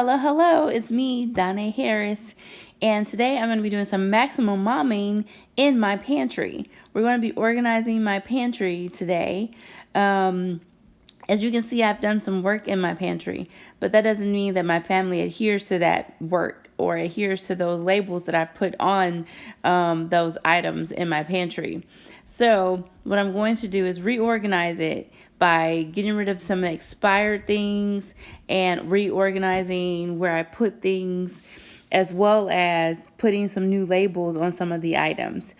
Hello. It's me, Donna Harris. And today I'm going to be doing some maximum momming in my pantry. We're going to be organizing my pantry today. As you can see, I've done some work in my pantry, but that doesn't mean that my family adheres to that work or adheres to those labels that I've put on those items in my pantry. So what I'm going to do is reorganize it by getting rid of some expired things and reorganizing where I put things, as well as putting some new labels on some of the items.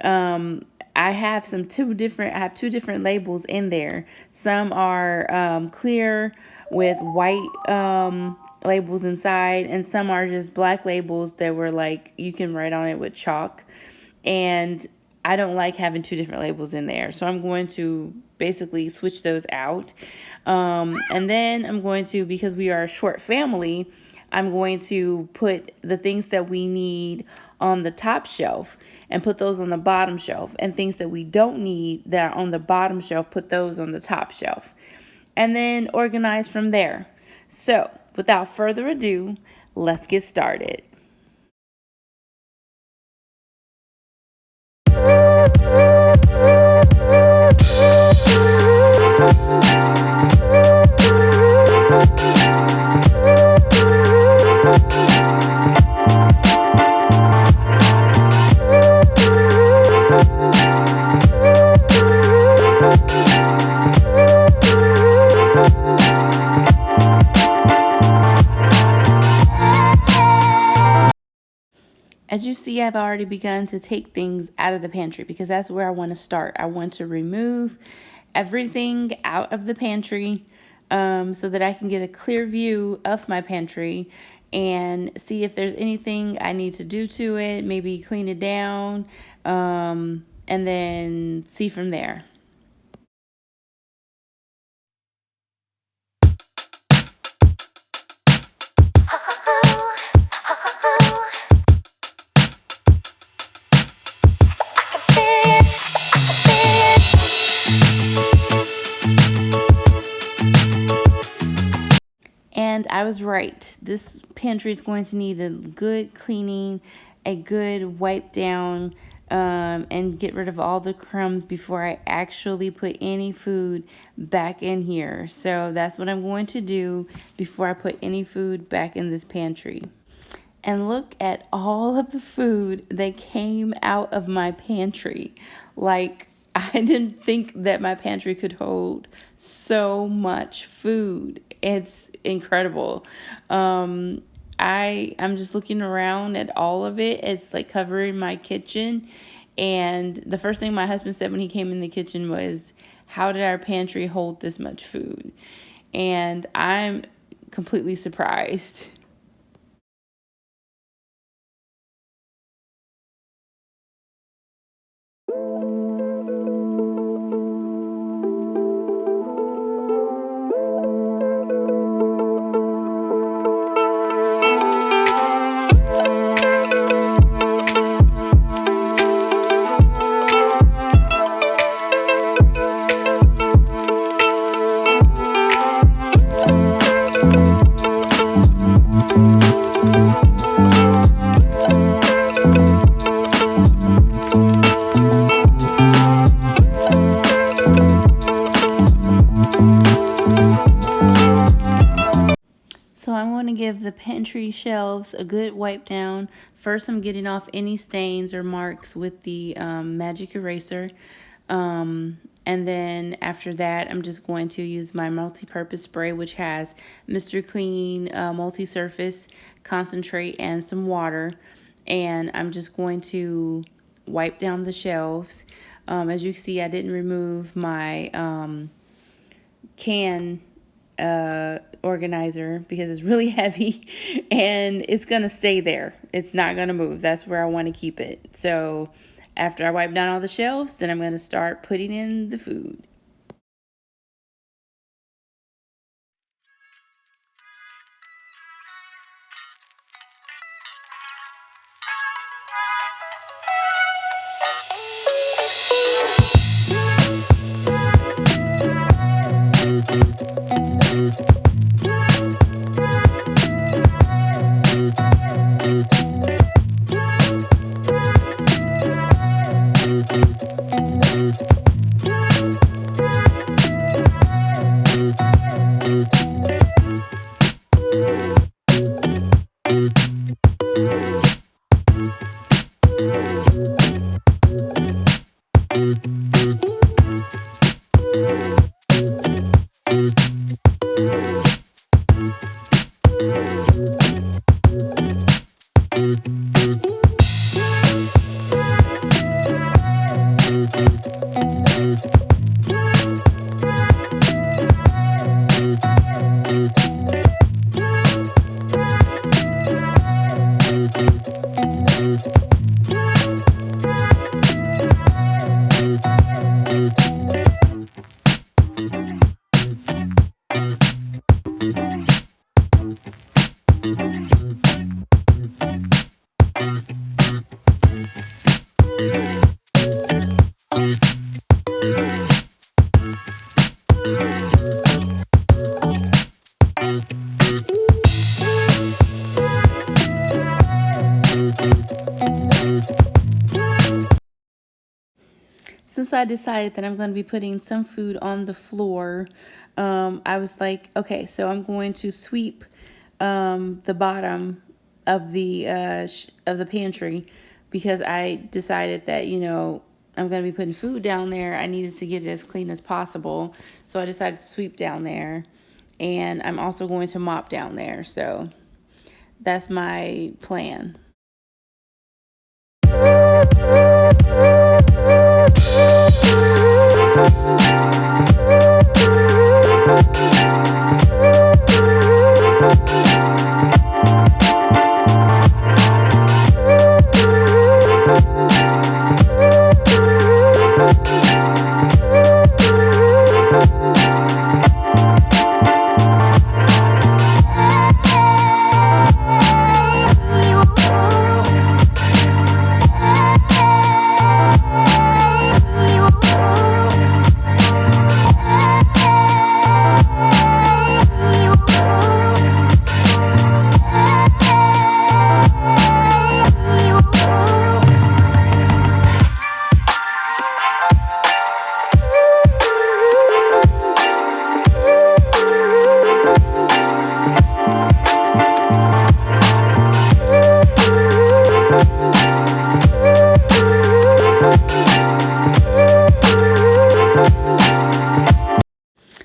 I have two different labels in there. Some are clear with white labels inside, and some are just black labels that were like you can write on it with chalk. And I don't like having two different labels in there, so I'm going to basically switch those out. And then I'm going to, because we are a short family, I'm going to put the things that we need on the top shelf and put those on the bottom shelf, and things that we don't need that are on the bottom shelf, put those on the top shelf, and then organize from there. So without further ado, let's get started. As you see, I've already begun to take things out of the pantry because that's where I want to start. I want to remove everything out of the pantry so that I can get a clear view of my pantry and see if there's anything I need to do to it, maybe clean it down, and then see from there. And I was right. This pantry is going to need a good cleaning, a good wipe down, and get rid of all the crumbs before I actually put any food back in here. So that's what I'm going to do before I put any food back in this pantry. And look at all of the food that came out of my pantry. Like, I didn't think that my pantry could hold so much food. It's incredible. I'm just looking around at all of it. It's like covering my kitchen. And the first thing my husband said when he came in the kitchen was, "How did our pantry hold this much food?" And I'm completely surprised. So I'm going to give the pantry shelves a good wipe down. First, I'm getting off any stains or marks with the magic eraser. And then after that, I'm just going to use my multi-purpose spray, which has Mr. Clean multi-surface concentrate and some water. And I'm just going to wipe down the shelves. As you can see, I didn't remove my can organizer because it's really heavy and it's gonna stay there. It's not gonna move. That's where I want to keep it. So after I wipe down all the shelves, then I'm gonna start putting in the food. Since I decided that I'm going to be putting some food on the floor, I was like, okay, so I'm going to sweep the bottom of the pantry, because I decided that, I'm going to be putting food down there. I needed to get it as clean as possible, so I decided to sweep down there, and I'm also going to mop down there. So that's my plan.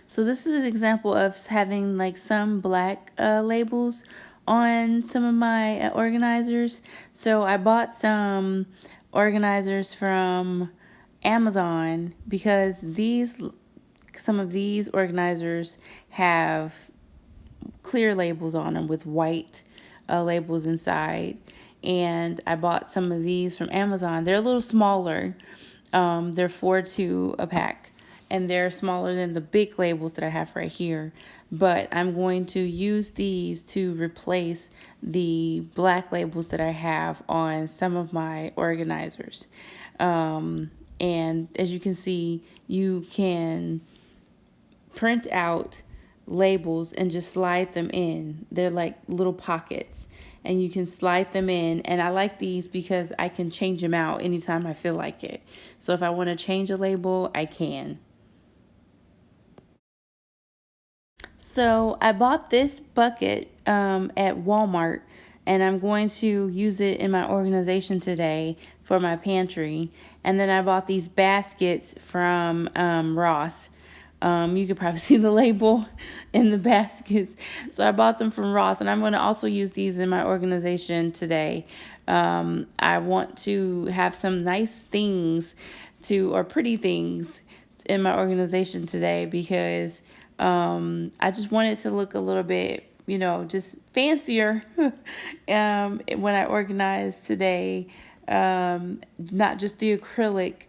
So this is an example of having like some black labels on some of my organizers. So I bought some organizers from Amazon because some of these organizers have clear labels on them with white labels inside. And I bought some of these from Amazon. They're a little smaller. They're 4-2 a pack, and they're smaller than the big labels that I have right here. But I'm going to use these to replace the black labels that I have on some of my organizers. And as you can see, you can print out labels and just slide them in. They're like little pockets, and you can slide them in. And I like these because I can change them out anytime I feel like it. So if I want to change a label, I can. So I bought this bucket at Walmart, and I'm going to use it in my organization today for my pantry. And then I bought these baskets from Ross. You could probably see the label in the baskets. So I bought them from Ross, and I'm going to also use these in my organization today. I want to have some nice things or pretty things in my organization today, because I just want it to look a little bit, just fancier when I organize today. Not just the acrylic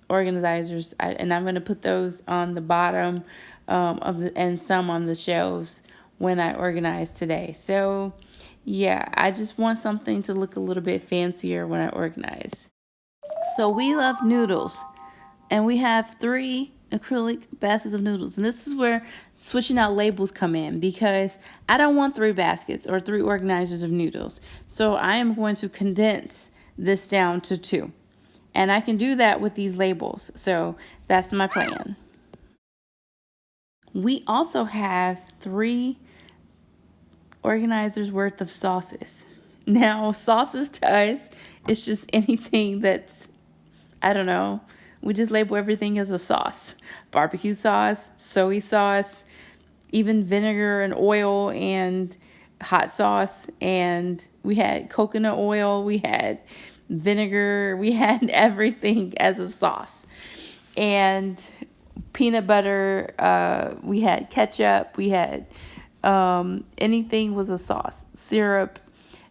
organizers, and I'm going to put those on the bottom and some on the shelves when I organize today. So yeah, I just want something to look a little bit fancier when I organize. So we love noodles, and we have 3 acrylic baskets of noodles. And this is where switching out labels come in, because I don't want 3 baskets or 3 organizers of noodles. So I am going to condense this down to 2. And I can do that with these labels. So that's my plan. We also have 3 organizers worth of sauces. Now, sauces to us, it's just anything that's I don't know. We just label everything as a sauce. Barbecue sauce, soy sauce, even vinegar and oil and hot sauce. And we had coconut oil, we had vinegar, we had everything as a sauce. And peanut butter, we had ketchup, we had anything was a sauce, syrup.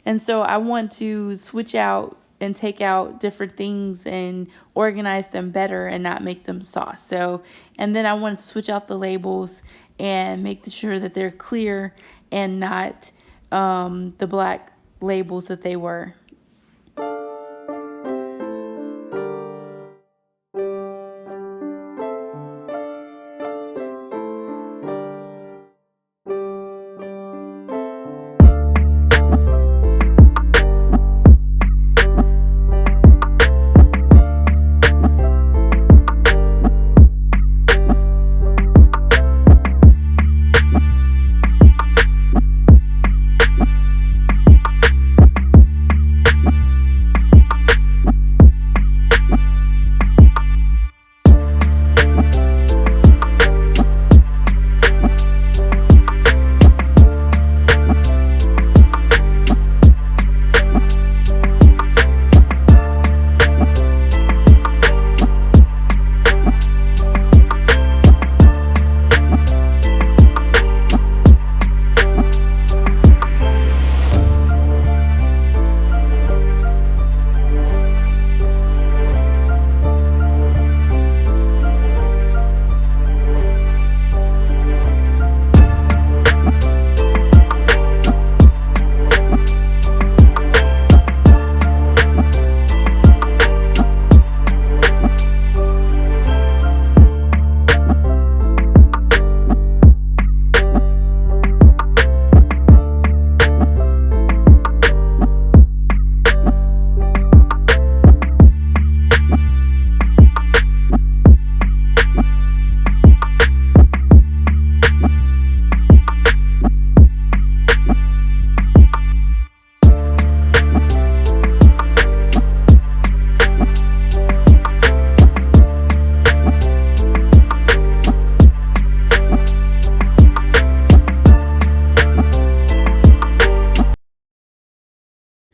And so I want to switch out and take out different things and organize them better and not make them sauce. So, and then I want to switch out the labels and make sure that they're clear and not the black labels that they were.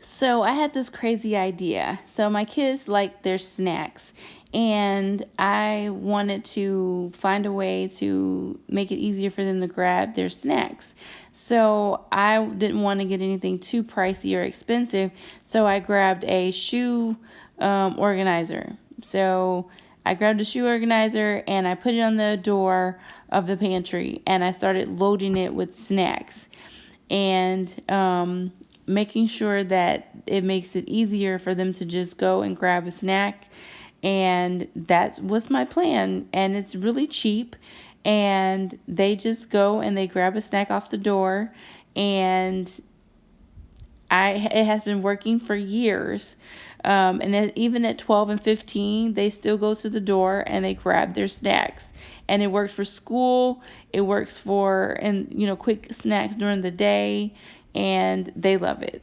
So I had this crazy idea. So my kids like their snacks, and I wanted to find a way to make it easier for them to grab their snacks. So I didn't want to get anything too pricey or expensive, so I grabbed a shoe organizer. So I grabbed a shoe organizer and I put it on the door of the pantry, and I started loading it with snacks. And making sure that it makes it easier for them to just go and grab a snack. And that was my plan. And it's really cheap. And they just go and they grab a snack off the door. And it has been working for years. And then even at 12 and 15, they still go to the door and they grab their snacks. And it works for school. It works for, and quick snacks during the day. And they love it.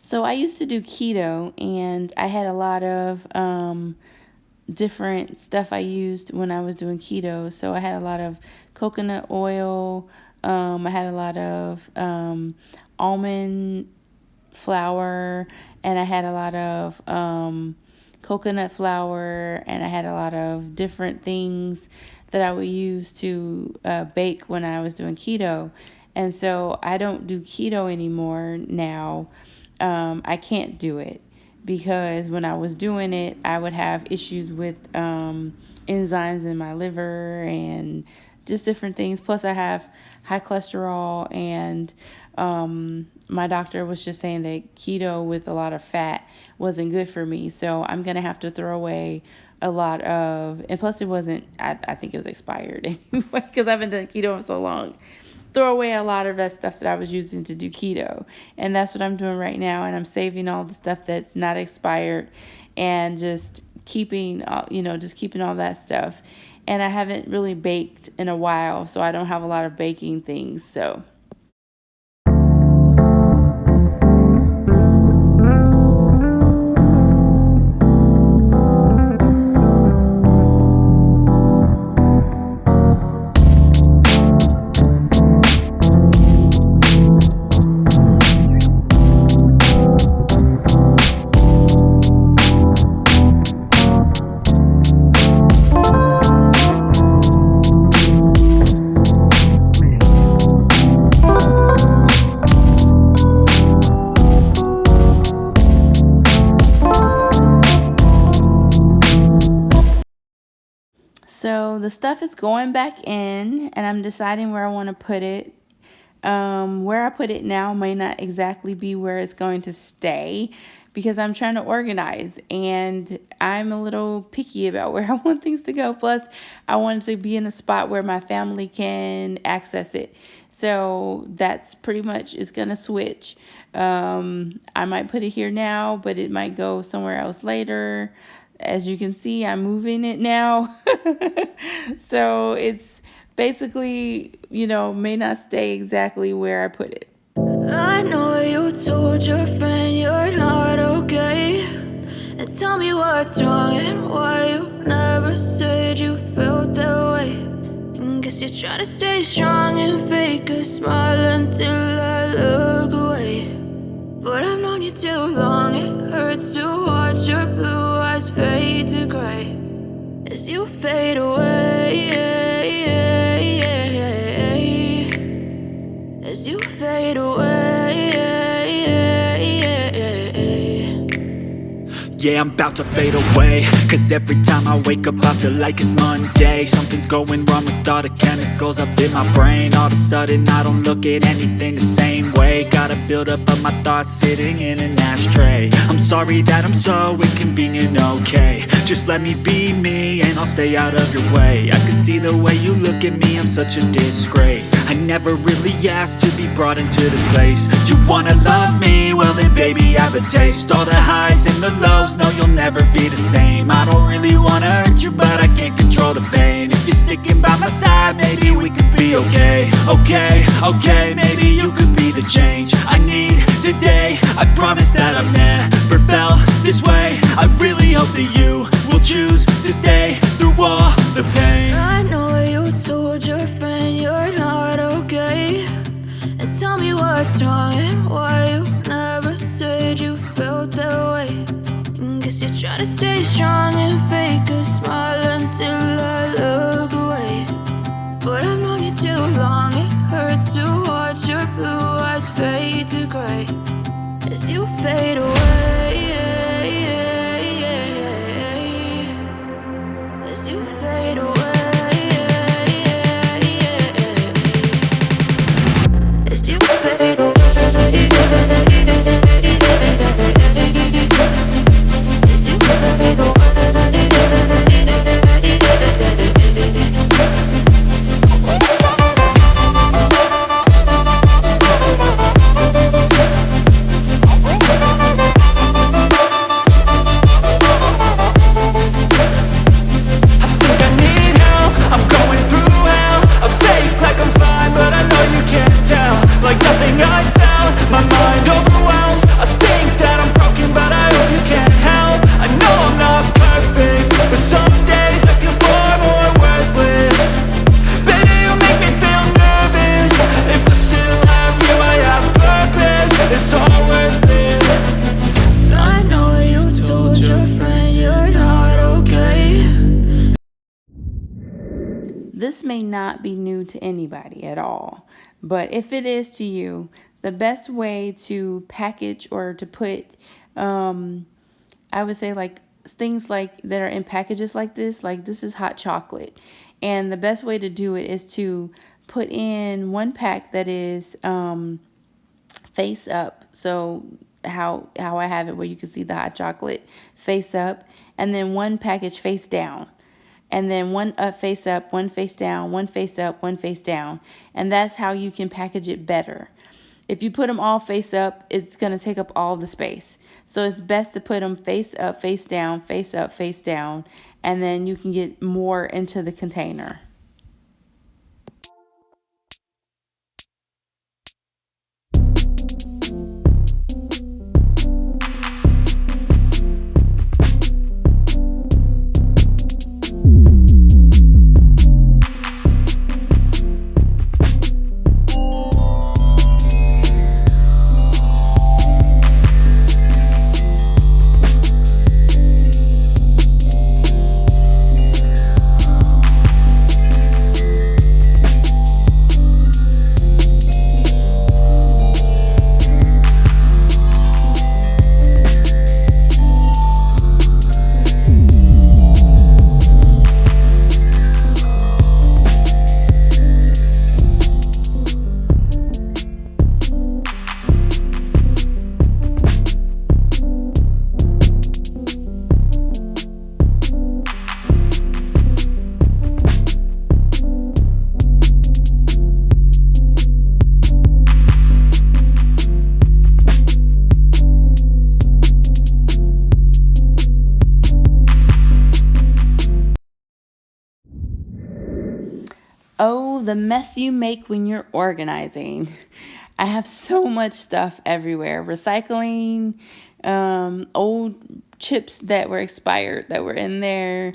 So I used to do keto, and I had a lot of different stuff I used when I was doing keto. So I had a lot of coconut oil. I had a lot of almond flour, and I had a lot of coconut flour, and I had a lot of different things that I would use to bake when I was doing keto. And so I don't do keto anymore now. I can't do it because when I was doing it, I would have issues with enzymes in my liver and just different things. Plus, I have high cholesterol, and my doctor was just saying that keto with a lot of fat wasn't good for me. So I'm going to have to throw away a lot of, and plus it wasn't, I think it was expired anyway, because I haven't done keto in so long. Throw away a lot of that stuff that I was using to do keto. And that's what I'm doing right now. And I'm saving all the stuff that's not expired and just keeping, just keeping all that stuff. And I haven't really baked in a while, so I don't have a lot of baking things. So So the stuff is going back in, and I'm deciding where I want to put it. Where I put it now may not exactly be where it's going to stay because I'm trying to organize, and I'm a little picky about where I want things to go. Plus, I want it to be in a spot where my family can access it. So that's pretty much is going to switch. I might put it here now, but it might go somewhere else later. As you can see, I'm moving it now. So it's basically, may not stay exactly where I put it. I know you told your friend you're not okay, and tell me what's wrong and why you never said you felt that way. And guess you're trying to stay strong and fake a smile until I look away. But I've known you too long, it hurts to watch your blue eyes fade to gray as you fade away, as you fade away. Yeah, I'm about to fade away, cause every time I wake up I feel like it's Monday. Something's going wrong with all the chemicals up in my brain. All of a sudden I don't look at anything the same way. Got a buildup of my thoughts sitting in an ashtray. I'm sorry that I'm so inconvenient, okay. Just let me be me and I'll stay out of your way. I can see the way you look at me, I'm such a disgrace. I never really asked to be brought into this place. You wanna love me? Well then baby I have a taste. All the highs and the lows, no you'll never be the same. I don't really wanna hurt you, but I can't control the pain. If you're sticking by my side, maybe we could be okay. Okay, maybe you could be the change I need today. I promise that I've never felt this way. I really hope that you will choose to stay through all the pain. I know you told your friend you're not okay, and tell me what's wrong and why you never said you felt that way. And guess you're trying to stay strong and fake a smile until I look away. But I've known you too long, it hurts to watch your blue eyes fade to gray as you fade away, as you fade away, as you fade away. may not be new to anybody at all, but if it is to you, the best way to package or to put, I would say, like things like that are in packages like this is hot chocolate. And the best way to do it is to put in one pack that is face up. So how I have it where you can see the hot chocolate face up, and then one package face down. And then one face up, one face down, one face up, one face down. And that's how you can package it better. If you put them all face up, it's going to take up all the space. So it's best to put them face up, face down, face up, face down, and then you can get more into the container. Oh, the mess you make when you're organizing. I have so much stuff everywhere. Recycling, old chips that were expired that were in there,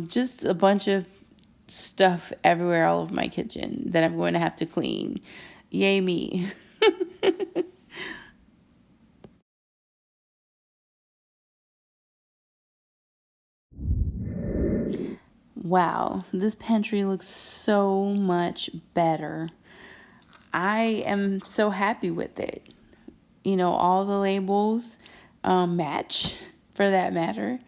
just a bunch of stuff everywhere all over my kitchen that I'm going to have to clean. Yay me. Wow, this pantry looks so much better. I am so happy with it. All the labels match for that matter.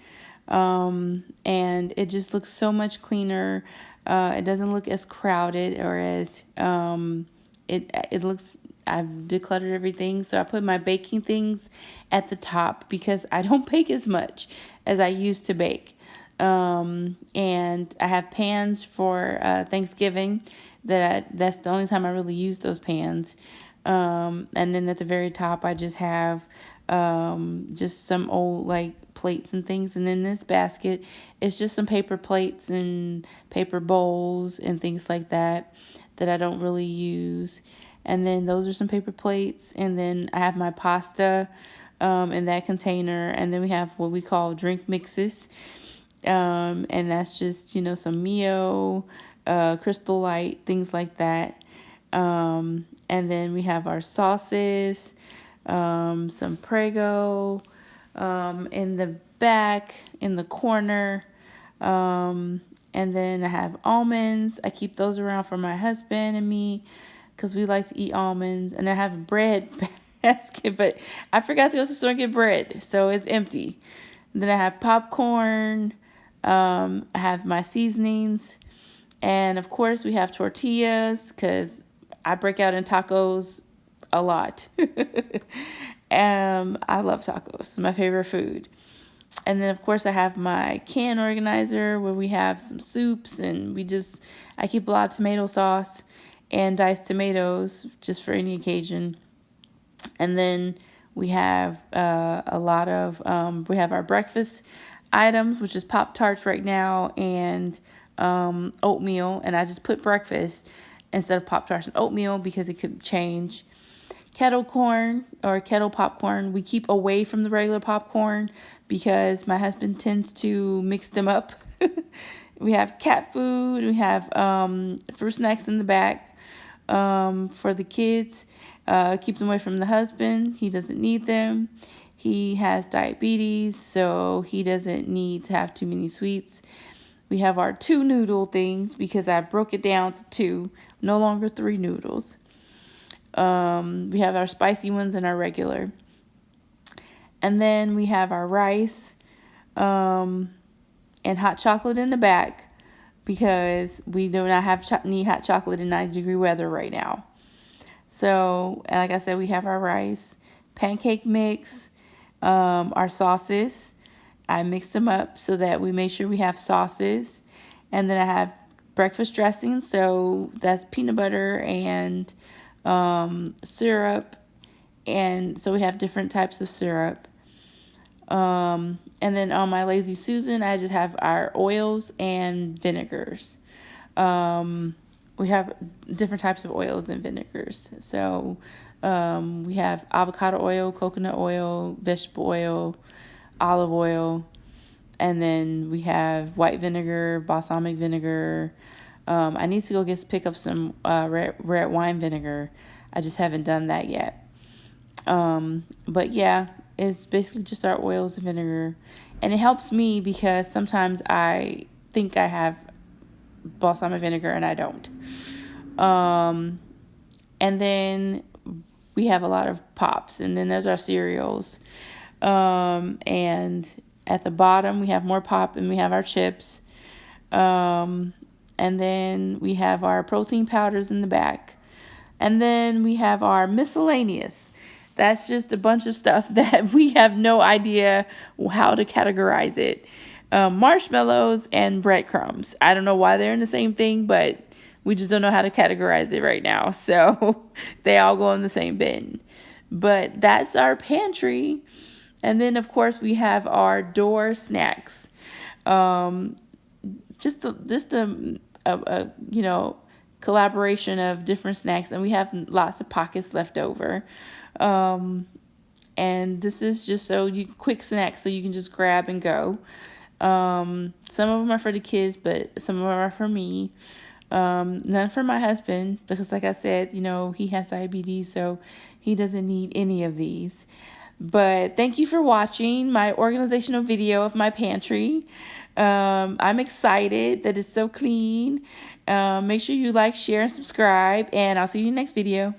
And it just looks so much cleaner. It doesn't look as crowded or as it looks. I've decluttered everything, so I put my baking things at the top because I don't bake as much as I used to bake. And I have pans for Thanksgiving. That's the only time I really use those pans. And then at the very top, I just have just some old like plates and things. And then this basket is just some paper plates and paper bowls and things like that I don't really use. And then those are some paper plates. And then I have my pasta in that container. And then we have what we call drink mixes. And that's just, some Mio, Crystal Light, things like that. And then we have our sauces, some Prego, in the back, in the corner. And then I have almonds. I keep those around for my husband and me because we like to eat almonds. And I have a bread basket, but I forgot to go to the store and get bread, so it's empty. And then I have popcorn. I have my seasonings. And of course, we have tortillas because I break out in tacos a lot. I love tacos. It's my favorite food. And then, of course, I have my can organizer where we have some soups. And I keep a lot of tomato sauce and diced tomatoes just for any occasion. And then we have we have our breakfast items, which is Pop-Tarts right now, and oatmeal. And I just put breakfast instead of Pop-Tarts and oatmeal because it could change. Kettle corn or kettle popcorn, we keep away from the regular popcorn because my husband tends to mix them up. We have cat food. We have fruit snacks in the back for the kids. Keep them away from the husband. He doesn't need them. He has diabetes, so he doesn't need to have too many sweets. We have our 2 noodle things because I broke it down to 2, no longer 3 noodles. We have our spicy ones and our regular. And then we have our rice and hot chocolate in the back because we do not have need hot chocolate in 90-degree weather right now. So, like I said, we have our rice, pancake mix, our sauces. I mixed them up so that we make sure we have sauces. And then I have breakfast dressing. So that's peanut butter and syrup. And so we have different types of syrup. And then on my Lazy Susan, I just have our oils and vinegars. We have different types of oils and vinegars. So we have avocado oil, coconut oil, vegetable oil, olive oil, and then we have white vinegar, balsamic vinegar. I need to go pick up some red wine vinegar. I just haven't done that yet. But yeah, it's basically just our oils and vinegar. And it helps me because sometimes I think I have balsamic vinegar and I don't. And then we have a lot of pops, and then there's our cereals. And at the bottom we have more pop, and we have our chips. And then we have our protein powders in the back. And then we have our miscellaneous. That's just a bunch of stuff that we have no idea how to categorize it. Marshmallows and breadcrumbs. I don't know why they're in the same thing, but we just don't know how to categorize it right now. So they all go in the same bin. But that's our pantry. And then, of course, we have our door snacks. Just a collaboration of different snacks, and we have lots of pockets left over. And this is just quick snacks, so you can just grab and go. Some of them are for the kids, but some of them are for me. None for my husband because, like I said, he has diabetes, so he doesn't need any of these. But thank you for watching my organizational video of my pantry. I'm excited that it's so clean. Make sure you like, share, and subscribe, and I'll see you in the next video.